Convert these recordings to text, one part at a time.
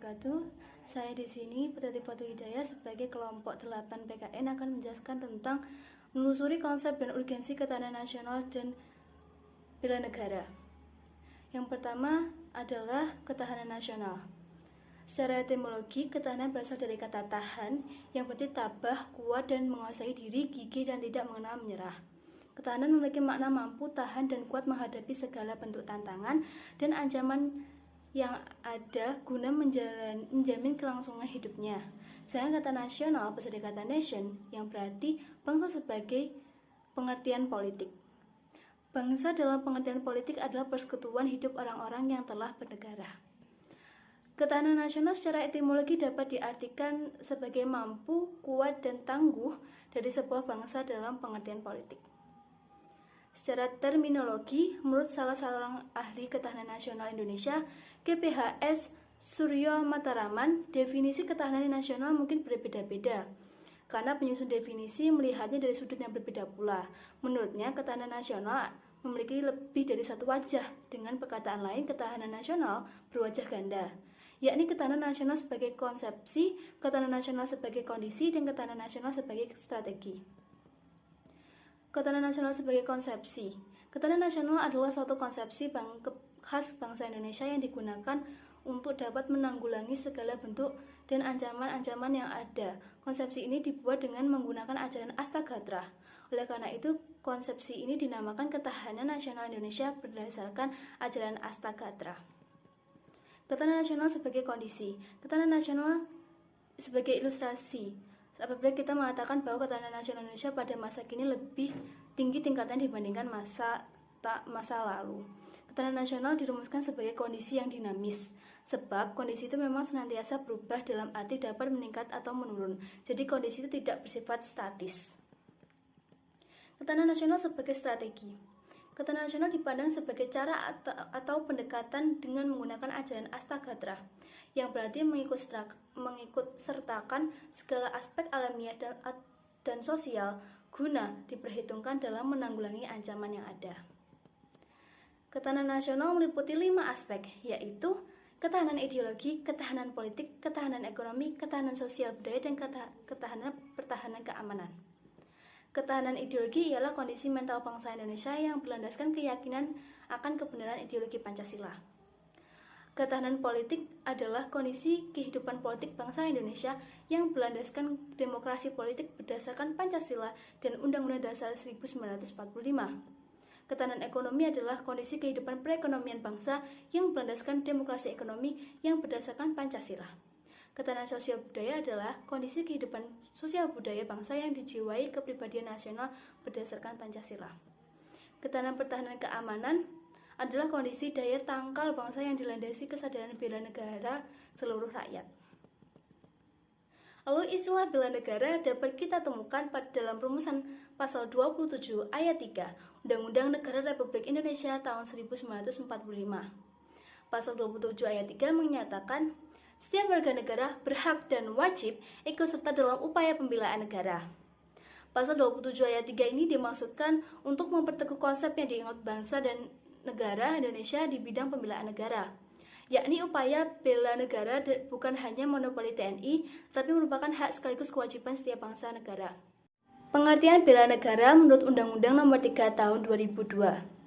wabarakatuh. Saya di sini Putri Hidayah sebagai kelompok 8 PKN akan menjelaskan tentang menelusuri konsep dan urgensi ketahanan nasional dan bela negara. Yang pertama adalah ketahanan nasional. Secara etimologi, ketahanan berasal dari kata tahan yang berarti tabah, kuat, dan menguasai diri, gigih, dan tidak mengenal menyerah. Ketahanan memiliki makna mampu, tahan, dan kuat menghadapi segala bentuk tantangan dan ancaman yang ada guna menjamin kelangsungan hidupnya. Sedangkan kata nasional berasal dari kata nation yang berarti bangsa sebagai pengertian politik. Bangsa dalam pengertian politik adalah persekutuan hidup orang-orang yang telah bernegara. Ketahanan nasional secara etimologi dapat diartikan sebagai mampu, kuat, dan tangguh dari sebuah bangsa dalam pengertian politik. Secara terminologi, menurut salah seorang ahli ketahanan nasional Indonesia, GPHS Suryo Mataraman, definisi ketahanan nasional mungkin berbeda-beda, karena penyusun definisi melihatnya dari sudut yang berbeda pula. Menurutnya, ketahanan nasional memiliki lebih dari satu wajah. Dengan perkataan lain, ketahanan nasional berwajah ganda, yakni ketahanan nasional sebagai konsepsi, ketahanan nasional sebagai kondisi, dan ketahanan nasional sebagai strategi. Ketahanan nasional sebagai konsepsi. Ketahanan nasional adalah suatu konsepsi khas bangsa Indonesia yang digunakan untuk dapat menanggulangi segala bentuk dan ancaman-ancaman yang ada. Konsepsi ini dibuat dengan menggunakan ajaran Astagatra. Oleh karena itu, konsepsi ini dinamakan Ketahanan Nasional Indonesia berdasarkan ajaran Astagatra. Ketahanan nasional sebagai kondisi. Ketahanan nasional sebagai ilustrasi. Apabila kita mengatakan bahwa ketahanan nasional Indonesia pada masa kini lebih tinggi tingkatnya dibandingkan masa lalu. Ketahanan nasional dirumuskan sebagai kondisi yang dinamis, sebab kondisi itu memang senantiasa berubah dalam arti dapat meningkat atau menurun. Jadi kondisi itu tidak bersifat statis. Ketahanan nasional sebagai strategi. Ketahanan nasional dipandang sebagai cara atau pendekatan dengan menggunakan ajaran Astagatra, yang berarti mengikut sertakan segala aspek alamiah dan sosial guna diperhitungkan dalam menanggulangi ancaman yang ada. Ketahanan nasional meliputi 5 aspek, yaitu ketahanan ideologi, ketahanan politik, ketahanan ekonomi, ketahanan sosial budaya, dan pertahanan keamanan. Ketahanan ideologi ialah kondisi mental bangsa Indonesia yang berlandaskan keyakinan akan kebenaran ideologi Pancasila. Ketahanan politik adalah kondisi kehidupan politik bangsa Indonesia yang berlandaskan demokrasi politik berdasarkan Pancasila dan Undang-Undang Dasar 1945. Ketahanan ekonomi adalah kondisi kehidupan perekonomian bangsa yang berlandaskan demokrasi ekonomi yang berdasarkan Pancasila. Ketahanan sosial budaya adalah kondisi kehidupan sosial budaya bangsa yang dijiwai kepribadian nasional berdasarkan Pancasila. Ketahanan pertahanan keamanan adalah kondisi daya tangkal bangsa yang dilandasi kesadaran bela negara seluruh rakyat. Lalu istilah bela negara dapat kita temukan dalam rumusan pasal 27 ayat 3 Undang-Undang Negara Republik Indonesia tahun 1945. Pasal 27 ayat 3 menyatakan setiap warga negara berhak dan wajib ikut serta dalam upaya pembelaan negara. Pasal 27 ayat 3 ini dimaksudkan untuk memperteguh konsep yang diingat bangsa dan negara Indonesia di bidang pembelaan negara, yakni upaya bela negara bukan hanya monopoli TNI, tapi merupakan hak sekaligus kewajiban setiap bangsa negara. Pengertian bela negara menurut Undang-Undang Nomor 3 Tahun 2002.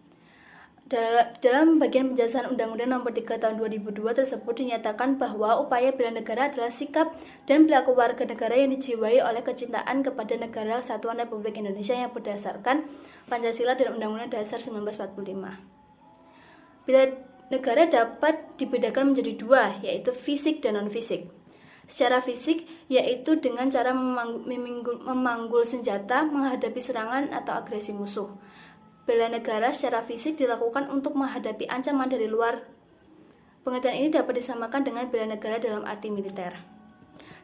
Dalam bagian penjelasan Undang-Undang Nomor 3 Tahun 2002 tersebut dinyatakan bahwa upaya bela negara adalah sikap dan perilaku warga negara yang dijiwai oleh kecintaan kepada negara Kesatuan Republik Indonesia yang berdasarkan Pancasila dan Undang-Undang Dasar 1945. Bela negara dapat dibedakan menjadi 2, yaitu fisik dan non-fisik. Secara fisik, yaitu dengan cara memanggul senjata menghadapi serangan atau agresi musuh. Bela negara secara fisik dilakukan untuk menghadapi ancaman dari luar. Pengertian ini dapat disamakan dengan bela negara dalam arti militer.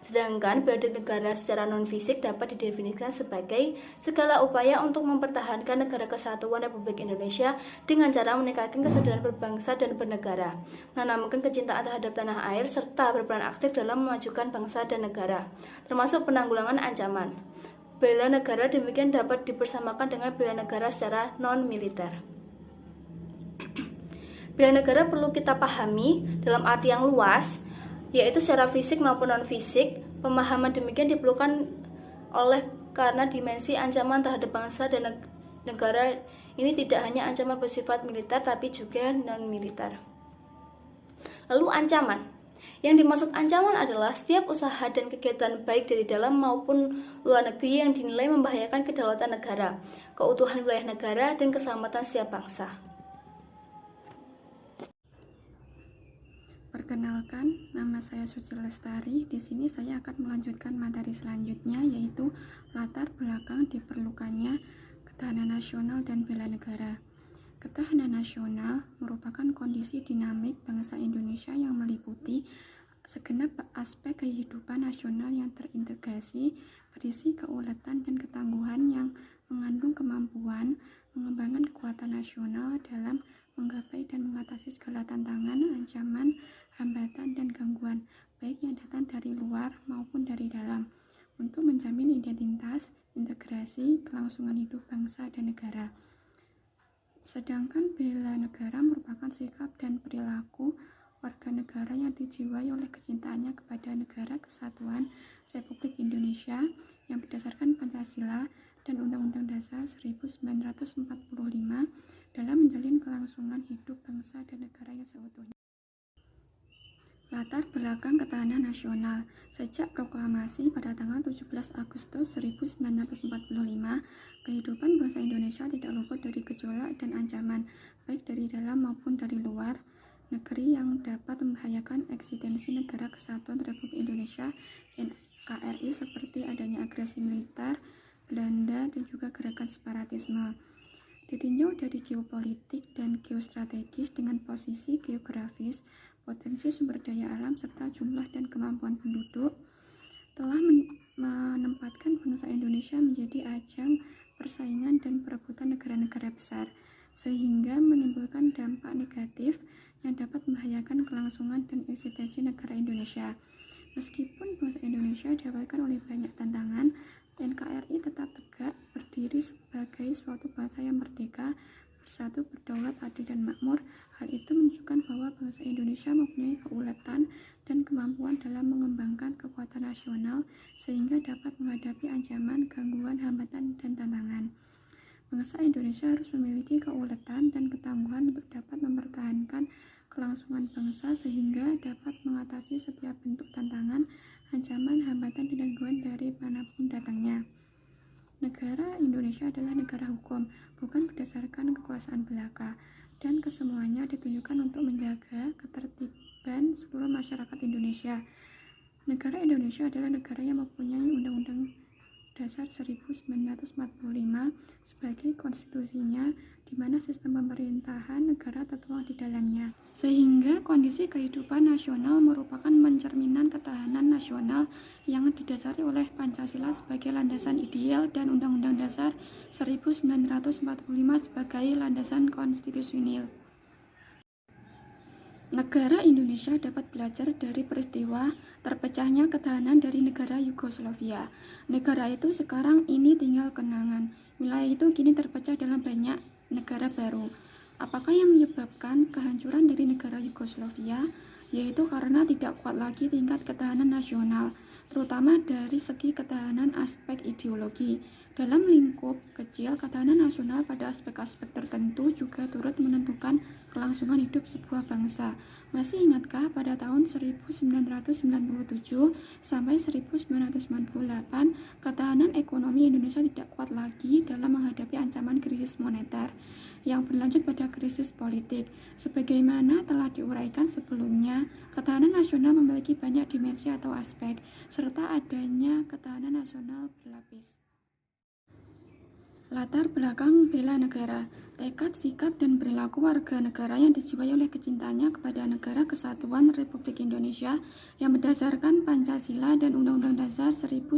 Sedangkan bela negara secara non-fisik dapat didefinisikan sebagai segala upaya untuk mempertahankan negara kesatuan Republik Indonesia dengan cara meningkatkan kesadaran berbangsa dan bernegara, menanamkan kecintaan terhadap tanah air, serta berperan aktif dalam memajukan bangsa dan negara, termasuk penanggulangan ancaman. Bela negara demikian dapat dipersamakan dengan bela negara secara non-militer. Bela negara perlu kita pahami dalam arti yang luas, yaitu secara fisik maupun non-fisik. Pemahaman demikian diperlukan karena dimensi ancaman terhadap bangsa dan negara ini tidak hanya ancaman bersifat militer tapi juga non-militer. Lalu ancaman. Yang dimaksud ancaman adalah setiap usaha dan kegiatan baik dari dalam maupun luar negeri yang dinilai membahayakan kedaulatan negara, keutuhan wilayah negara, dan keselamatan setiap bangsa. Perkenalkan, nama saya Suci Lestari. Di sini saya akan melanjutkan materi selanjutnya, yaitu latar belakang diperlukannya ketahanan nasional dan bela negara. Ketahanan nasional merupakan kondisi dinamik bangsa Indonesia yang meliputi segenap aspek kehidupan nasional yang terintegrasi, berisi keuletan dan ketangguhan yang mengandung kemampuan mengembangkan kekuatan nasional dalam menggapai dan mengatasi segala tantangan, ancaman, hambatan, dan gangguan, baik yang datang dari luar maupun dari dalam, untuk menjamin identitas, integrasi, kelangsungan hidup bangsa dan negara. Sedangkan bela negara merupakan sikap dan perilaku warga negara yang dijiwai oleh kecintaannya kepada negara kesatuan Republik Indonesia yang berdasarkan Pancasila dan Undang-Undang Dasar 1945 dalam menjalin kelangsungan hidup bangsa dan negara yang seutuhnya. Latar belakang ketahanan nasional. Sejak proklamasi pada tanggal 17 Agustus 1945, kehidupan bangsa Indonesia tidak luput dari gejolak dan ancaman, baik dari dalam maupun dari luar negeri yang dapat membahayakan eksistensi negara kesatuan Republik Indonesia NKRI, seperti adanya agresi militer Belanda dan juga gerakan separatisme. Ditinjau dari geopolitik dan geostrategis dengan posisi geografis, potensi sumber daya alam, serta jumlah dan kemampuan penduduk, telah menempatkan bangsa Indonesia menjadi ajang persaingan dan perebutan negara-negara besar, sehingga menimbulkan dampak negatif yang dapat membahayakan kelangsungan dan eksistensi negara Indonesia. Meskipun bangsa Indonesia dihadapkan oleh banyak tantangan, NKRI tetap tegak berdiri sebagai suatu bangsa yang merdeka, bersatu, berdaulat, adil, dan makmur. Hal itu menunjukkan bahwa bangsa Indonesia mempunyai keuletan dan kemampuan dalam mengembangkan kekuatan nasional sehingga dapat menghadapi ancaman, gangguan, hambatan, dan tantangan. Bangsa Indonesia harus memiliki keuletan dan ketangguhan untuk dapat mempertahankan kelangsungan bangsa sehingga dapat mengatasi setiap bentuk tantangan, ancaman, hambatan, dan gangguan dari manapun datangnya. Negara Indonesia adalah negara hukum, bukan berdasarkan kekuasaan belaka, dan kesemuanya ditunjukkan untuk menjaga ketertiban seluruh masyarakat Indonesia. Negara Indonesia adalah negara yang mempunyai Undang-Undang Dasar 1945 sebagai konstitusinya, di mana sistem pemerintahan negara tertuang di dalamnya. Sehingga kondisi kehidupan nasional merupakan pencerminan ketahanan nasional yang didasari oleh Pancasila sebagai landasan ideal dan Undang-Undang Dasar 1945 sebagai landasan konstitusional. Negara Indonesia dapat belajar dari peristiwa terpecahnya ketahanan dari negara Yugoslavia. Negara itu sekarang ini tinggal kenangan. Wilayah itu kini terpecah dalam banyak negara baru. Apakah yang menyebabkan kehancuran dari negara Yugoslavia? Yaitu karena tidak kuat lagi tingkat ketahanan nasional, terutama dari segi ketahanan aspek ideologi. Dalam lingkup kecil, ketahanan nasional pada aspek-aspek tertentu juga turut menentukan kelangsungan hidup sebuah bangsa. Masih ingatkah pada tahun 1997 sampai 1998, ketahanan ekonomi Indonesia tidak kuat lagi dalam menghadapi ancaman krisis moneter yang berlanjut pada krisis politik. Sebagaimana telah diuraikan sebelumnya, ketahanan nasional memiliki banyak dimensi atau aspek, serta adanya ketahanan nasional berlapis. Latar belakang bela negara, tekad, sikap, dan perilaku warga negara yang dijiwai oleh kecintaannya kepada negara kesatuan Republik Indonesia yang berdasarkan Pancasila dan Undang-Undang Dasar 1945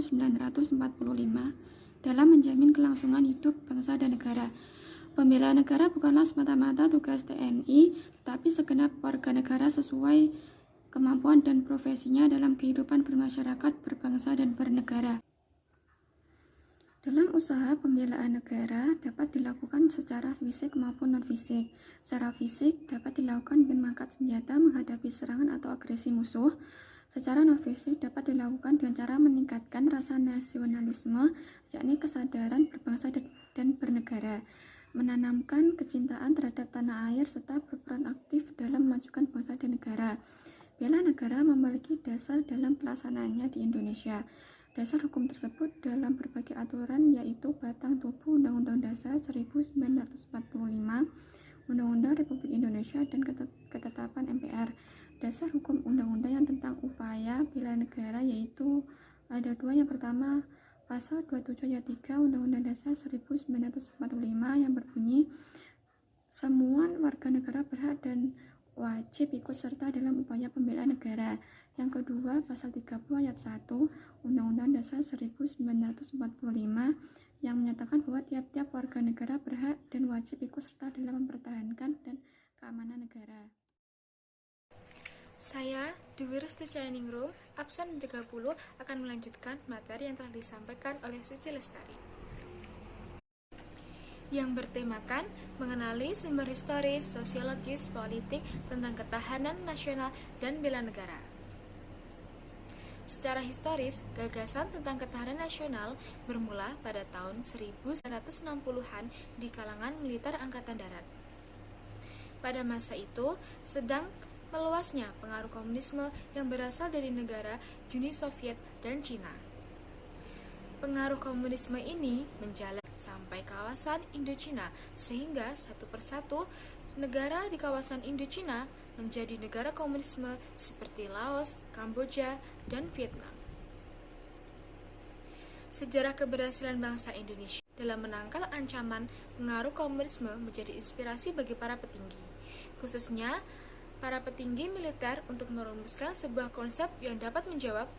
dalam menjamin kelangsungan hidup bangsa dan negara. Pembelaan negara bukanlah semata-mata tugas TNI, tetapi segenap warga negara sesuai kemampuan dan profesinya dalam kehidupan bermasyarakat, berbangsa, dan bernegara. Dalam usaha pembelaan negara dapat dilakukan secara fisik maupun non-fisik. Secara fisik dapat dilakukan dengan mengangkat senjata menghadapi serangan atau agresi musuh. Secara non fisik dapat dilakukan dengan cara meningkatkan rasa nasionalisme, yakni kesadaran berbangsa dan bernegara, menanamkan kecintaan terhadap tanah air, serta berperan aktif dalam memajukan bangsa dan negara. Bela negara memiliki dasar dalam pelaksanaannya di Indonesia. Dasar hukum tersebut dalam berbagai aturan, yaitu batang tubuh Undang-Undang Dasar 1945, Undang-Undang Republik Indonesia, dan ketetapan MPR. Dasar hukum undang-undang yang tentang upaya bela negara yaitu ada dua. Yang pertama, pasal 27 ayat 3 Undang-Undang Dasar 1945 yang berbunyi, semua warga negara berhak dan wajib ikut serta dalam upaya pembelaan negara. Yang kedua, pasal 30 ayat 1 Undang-Undang Dasar 1945 yang menyatakan bahwa tiap-tiap warga negara berhak dan wajib ikut serta dalam mempertahankan dan keamanan negara. Saya, Dwi Restu Cayaningrum, absen 30, akan melanjutkan materi yang telah disampaikan oleh Suci Lestari, yang bertemakan mengenali sumber historis, sosiologis, politik tentang ketahanan nasional dan bela negara. Secara historis, gagasan tentang ketahanan nasional bermula pada tahun 1960-an di kalangan militer Angkatan Darat. Pada masa itu, sedang meluasnya pengaruh komunisme yang berasal dari negara Uni Soviet dan Cina. Pengaruh komunisme ini menjalar sampai kawasan Indochina, sehingga satu persatu negara di kawasan Indochina menjadi negara komunisme seperti Laos, Kamboja, dan Vietnam. Sejarah keberhasilan bangsa Indonesia dalam menangkal ancaman pengaruh komunisme menjadi inspirasi bagi para petinggi, khususnya para petinggi militer, untuk merumuskan sebuah konsep yang dapat menjawab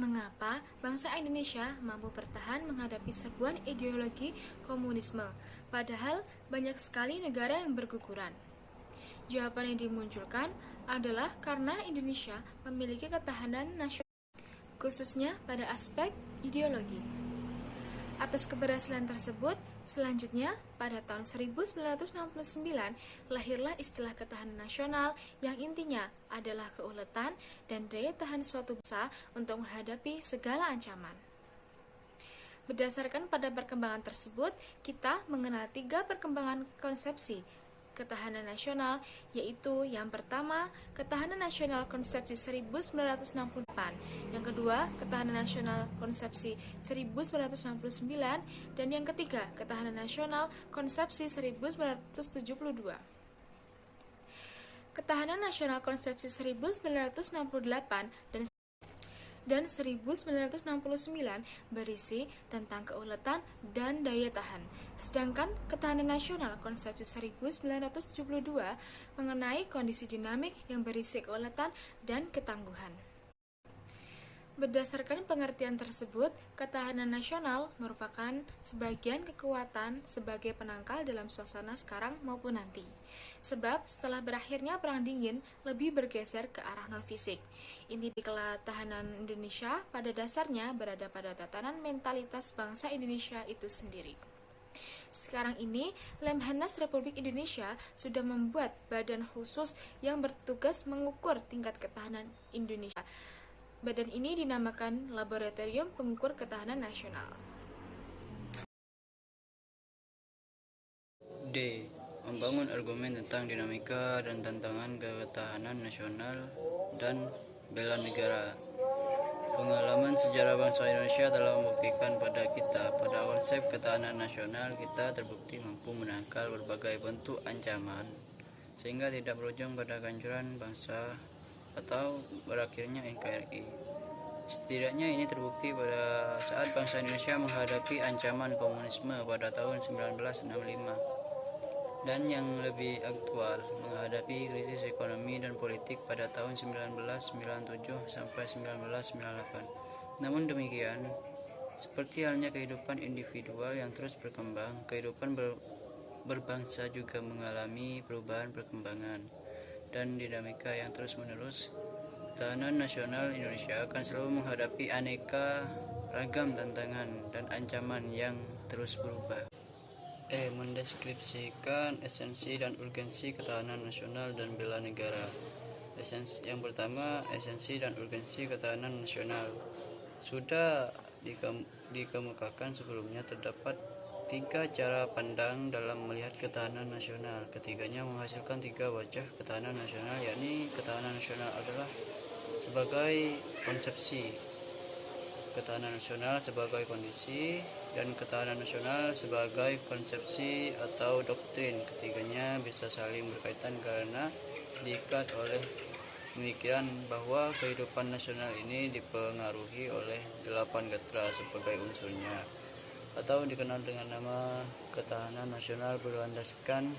mengapa bangsa Indonesia mampu bertahan menghadapi serbuan ideologi komunisme, padahal banyak sekali negara yang berguguran. Jawaban yang dimunculkan adalah karena Indonesia memiliki ketahanan nasional, khususnya pada aspek ideologi. Atas keberhasilan tersebut, selanjutnya pada tahun 1969 lahirlah istilah ketahanan nasional yang intinya adalah keuletan dan daya tahan suatu bangsa untuk menghadapi segala ancaman. Berdasarkan pada perkembangan tersebut, kita mengenal 3 perkembangan konsepsi ketahanan nasional, yaitu yang pertama, ketahanan nasional konsepsi 1968, yang kedua, ketahanan nasional konsepsi 1969, dan yang ketiga, ketahanan nasional konsepsi 1972. Ketahanan nasional konsepsi 1968 dan 1969 berisi tentang keuletan dan daya tahan. Sedangkan ketahanan nasional konsepsi 1972 mengenai kondisi dinamik yang berisi keuletan dan ketangguhan. Berdasarkan pengertian tersebut, ketahanan nasional merupakan sebagian kekuatan sebagai penangkal dalam suasana sekarang maupun nanti. Sebab setelah berakhirnya Perang Dingin lebih bergeser ke arah non-fisik. Inti ketahanan Indonesia pada dasarnya berada pada tatanan mentalitas bangsa Indonesia itu sendiri. Sekarang ini, Lemhanas Republik Indonesia sudah membuat badan khusus yang bertugas mengukur tingkat ketahanan Indonesia. Badan ini dinamakan Laboratorium Pengukur Ketahanan Nasional. D. Membangun argumen tentang dinamika dan tantangan ketahanan nasional dan bela negara. Pengalaman sejarah bangsa Indonesia telah membuktikan pada konsep ketahanan nasional kita terbukti mampu menangkal berbagai bentuk ancaman, sehingga tidak berujung pada kehancuran bangsa atau berakhirnya NKRI. Setidaknya ini terbukti pada saat bangsa Indonesia menghadapi ancaman komunisme pada tahun 1965, dan yang lebih aktual, menghadapi krisis ekonomi dan politik pada tahun 1997 sampai 1998. Namun demikian, seperti halnya kehidupan individual yang terus berkembang, kehidupan berbangsa juga mengalami perubahan perkembangan dan dinamika yang terus-menerus. Ketahanan nasional Indonesia akan selalu menghadapi aneka ragam tantangan dan ancaman yang terus berubah. Mendeskripsikan esensi dan urgensi ketahanan nasional dan bela negara. Yang pertama, esensi dan urgensi ketahanan nasional. Sudah dikemukakan sebelumnya, terdapat 3 cara pandang dalam melihat ketahanan nasional. Ketiganya menghasilkan 3 wajah ketahanan nasional, yakni ketahanan nasional adalah sebagai konsepsi, ketahanan nasional sebagai kondisi, dan ketahanan nasional sebagai konsepsi atau doktrin. Ketiganya bisa saling berkaitan karena diikat oleh pemikiran bahwa kehidupan nasional ini dipengaruhi oleh 8 gatra sebagai unsurnya, atau dikenal dengan nama ketahanan nasional berlandaskan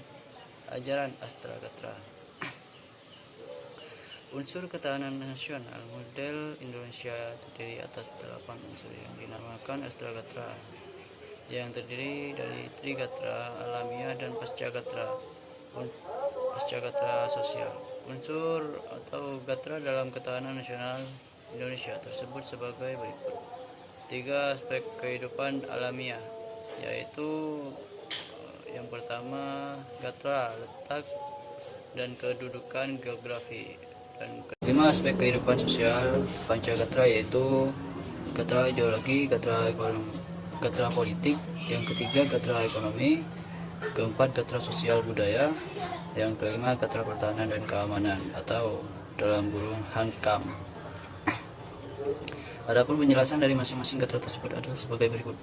ajaran Astra Gatra. Unsur ketahanan nasional model Indonesia terdiri atas 8 unsur yang dinamakan Astra Gatra, yang terdiri dari Trigatra, alamiah, dan Pascagatra sosial. Unsur atau gatra dalam ketahanan nasional Indonesia tersebut sebagai berikut. 3 aspek kehidupan alamiah, yaitu yang pertama gatra, letak dan kedudukan geografi, dan 5 aspek kehidupan sosial pancagatra, yaitu gatra ideologi, gatra politik, yang ketiga gatra ekonomi, keempat gatra sosial budaya, yang kelima gatra pertahanan dan keamanan atau dalam kurung HANKAM. Adapun penjelasan dari masing-masing gatra tersebut adalah sebagai berikut.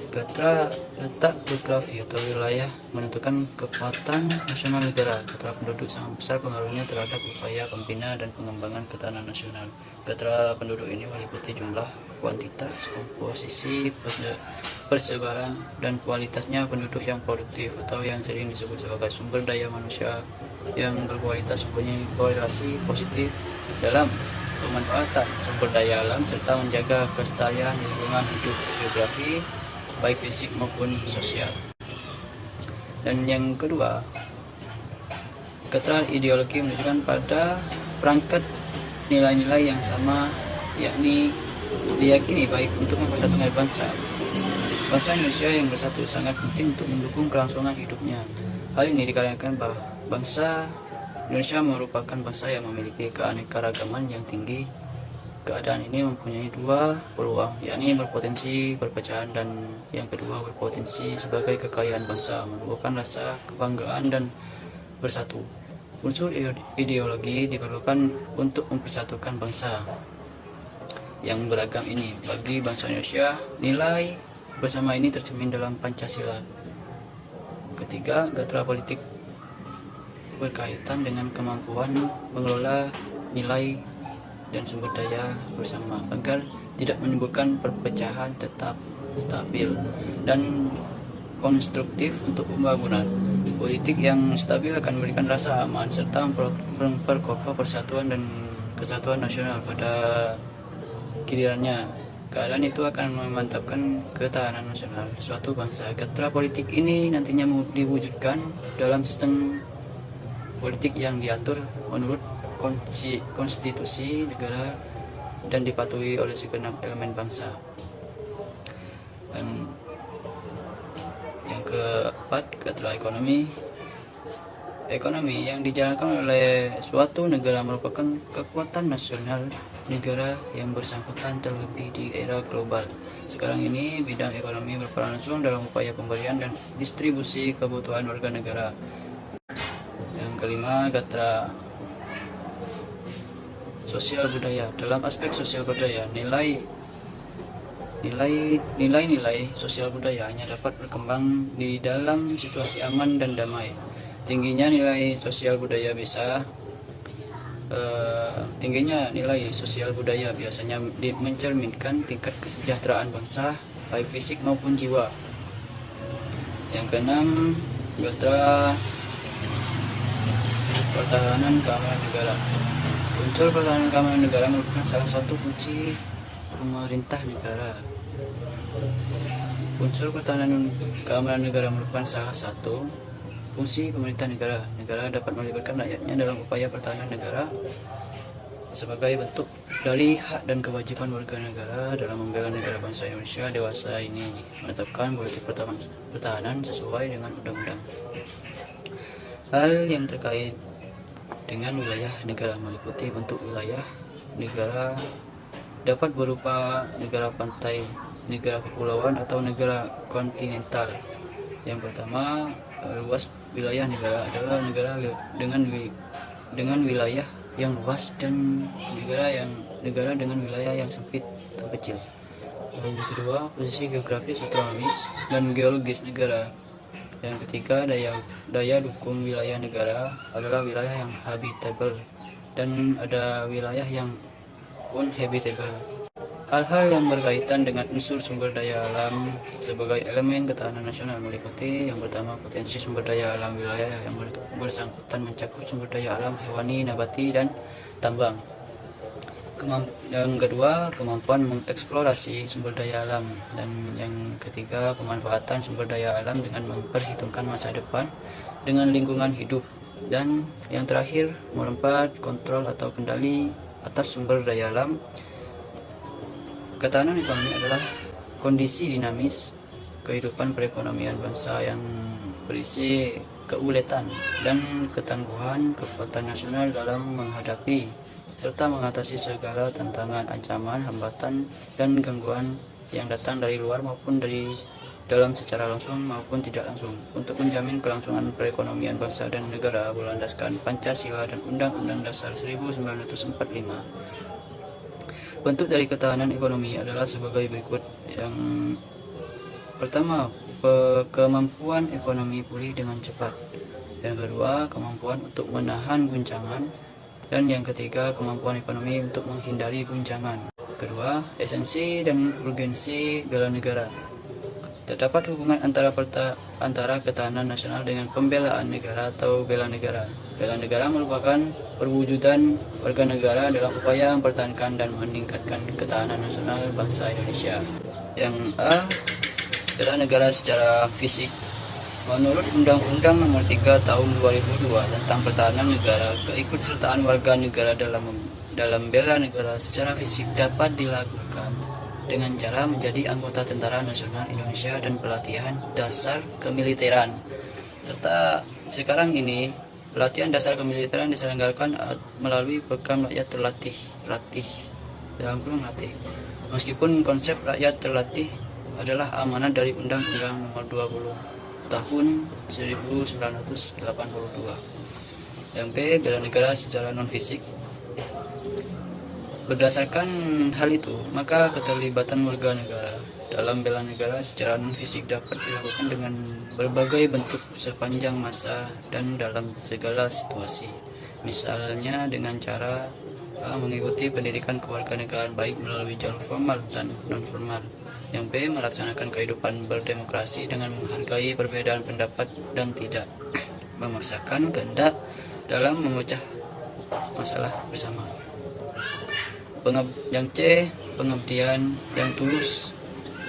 Gatra letak geografi atau wilayah menentukan kekuatan nasional negara. Gatra penduduk sangat besar pengaruhnya terhadap upaya pembina dan pengembangan ketahanan nasional. Gatra penduduk ini meliputi jumlah, kuantitas, komposisi, persebaran, dan kualitasnya penduduk yang produktif atau yang sering disebut sebagai sumber daya manusia yang berkualitas mempunyai korelasi positif dalam pemanfaatan sumber daya alam serta menjaga kelestarian lingkungan hidup geografi baik fisik maupun sosial. Dan yang kedua, gatra ideologi menunjukkan pada perangkat nilai-nilai yang sama, yakni diyakini baik untuk mempersatukan bangsa Indonesia yang bersatu sangat penting untuk mendukung kelangsungan hidupnya. Hal ini dikarenakan bahwa bangsa Indonesia merupakan bangsa yang memiliki keanekaragaman yang tinggi. Keadaan ini mempunyai 2 peluang, yakni berpotensi perpecahan dan yang kedua berpotensi sebagai kekayaan bangsa, menumbuhkan rasa kebanggaan dan bersatu. Unsur ideologi diperlukan untuk mempersatukan bangsa yang beragam ini. Bagi bangsa Indonesia, nilai bersama ini tercermin dalam Pancasila. Ketiga, gatra politik berkaitan dengan kemampuan mengelola nilai dan sumber daya bersama agar tidak menimbulkan perpecahan, tetap stabil dan konstruktif untuk pembangunan. Politik yang stabil akan memberikan rasa aman serta memperkokoh persatuan dan kesatuan nasional pada gilirannya. Keadaan itu akan memantapkan ketahanan nasional suatu bangsa. Gatra politik ini nantinya diwujudkan dalam sistem politik yang diatur menurut konstitusi negara dan dipatuhi oleh segenap elemen bangsa. Dan yang keempat, gatra ekonomi. Ekonomi yang dijalankan oleh suatu negara merupakan kekuatan nasional negara yang bersangkutan, terlebih di era global. Sekarang ini bidang ekonomi berperan langsung dalam upaya pemberian dan distribusi kebutuhan warga negara. Yang kelima, gatra sosial budaya. Dalam aspek sosial budaya, nilai-nilai sosial budaya hanya dapat berkembang di dalam situasi aman dan damai. Tingginya nilai sosial budaya biasanya mencerminkan tingkat kesejahteraan bangsa, baik fisik maupun jiwa. Yang keenam, gatra pertahanan keamanan negara. Unsur pertahanan keamanan negara merupakan salah satu fungsi pemerintah negara. Unsur pertahanan keamanan negara merupakan salah satu fungsi pemerintah negara. Negara dapat melibatkan rakyatnya dalam upaya pertahanan negara sebagai bentuk dari hak dan kewajiban warga negara dalam membela negara. Bangsa Indonesia dewasa ini menetapkan politik pertahanan sesuai dengan undang-undang. Hal yang terkait dengan wilayah negara. Meliputi bentuk wilayah negara dapat berupa negara pantai, negara kepulauan, atau negara kontinental. Yang pertama, luas wilayah negara adalah negara dengan wilayah yang luas dan negara dengan wilayah yang sempit atau kecil. Yang kedua, posisi geografis, astronomis, dan geologis negara. Yang ketiga, daya dukung wilayah negara adalah wilayah yang habitable dan ada wilayah yang uninhabitable. Hal-hal yang berkaitan dengan unsur sumber daya alam sebagai elemen ketahanan nasional meliputi yang pertama, potensi sumber daya alam wilayah yang bersangkutan mencakup sumber daya alam hewani, nabati, dan tambang. Yang kedua, kemampuan mengeksplorasi sumber daya alam, dan yang ketiga, pemanfaatan sumber daya alam dengan memperhitungkan masa depan dengan lingkungan hidup, dan yang terakhir, melompat kontrol atau kendali atas sumber daya alam. Ketahanan ekonomi adalah kondisi dinamis kehidupan perekonomian bangsa yang berisi keuletan dan ketangguhan kekuatan nasional dalam menghadapi serta mengatasi segala tantangan, ancaman, hambatan, dan gangguan yang datang dari luar maupun dari dalam secara langsung maupun tidak langsung, untuk menjamin kelangsungan perekonomian bangsa dan negara berlandaskan Pancasila dan Undang-Undang Dasar 1945. Bentuk dari ketahanan ekonomi adalah sebagai berikut. Yang pertama, kemampuan ekonomi pulih dengan cepat. Yang kedua, kemampuan untuk menahan guncangan. Dan yang ketiga, kemampuan ekonomi untuk menghindari guncangan. Kedua, esensi dan urgensi bela negara. Terdapat hubungan antara ketahanan nasional dengan pembelaan negara atau bela negara. Bela negara merupakan perwujudan warga negara dalam upaya mempertahankan dan meningkatkan ketahanan nasional bangsa Indonesia. Yang A, bela negara secara fisik. Menurut Undang-Undang Nomor 3 Tahun 2002 tentang Pertahanan Negara, keikutsertaan warga negara dalam bela negara secara fisik dapat dilakukan dengan cara menjadi anggota Tentara Nasional Indonesia dan pelatihan dasar kemiliteran. Serta sekarang ini pelatihan dasar kemiliteran diselenggarakan melalui program rakyat terlatih dalam kurung latih. Meskipun konsep rakyat terlatih adalah amanat dari Undang-Undang Nomor 20 Tahun 1982. Yang B, bela negara secara non-fisik. Berdasarkan hal itu, maka keterlibatan warga negara dalam bela negara secara non-fisik dapat dilakukan dengan berbagai bentuk sepanjang masa dan dalam segala situasi. Misalnya dengan cara mengikuti pendidikan kewarganegaraan baik melalui jalur formal dan non-formal. Yang B, melaksanakan kehidupan berdemokrasi dengan menghargai perbedaan pendapat dan tidak memaksakan kehendak dalam memecah masalah bersama. Yang C, pengabdian yang tulus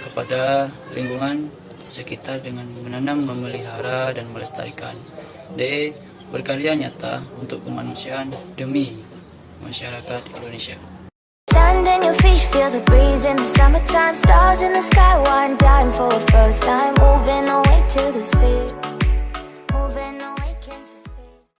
kepada lingkungan sekitar dengan menanam, memelihara, dan melestarikan. D, berkarya nyata untuk kemanusiaan demi masyarakat Indonesia. Sand in your feet, feel the breeze in the summertime. Stars in the sky, one dime for a first time. Moving away to the sea.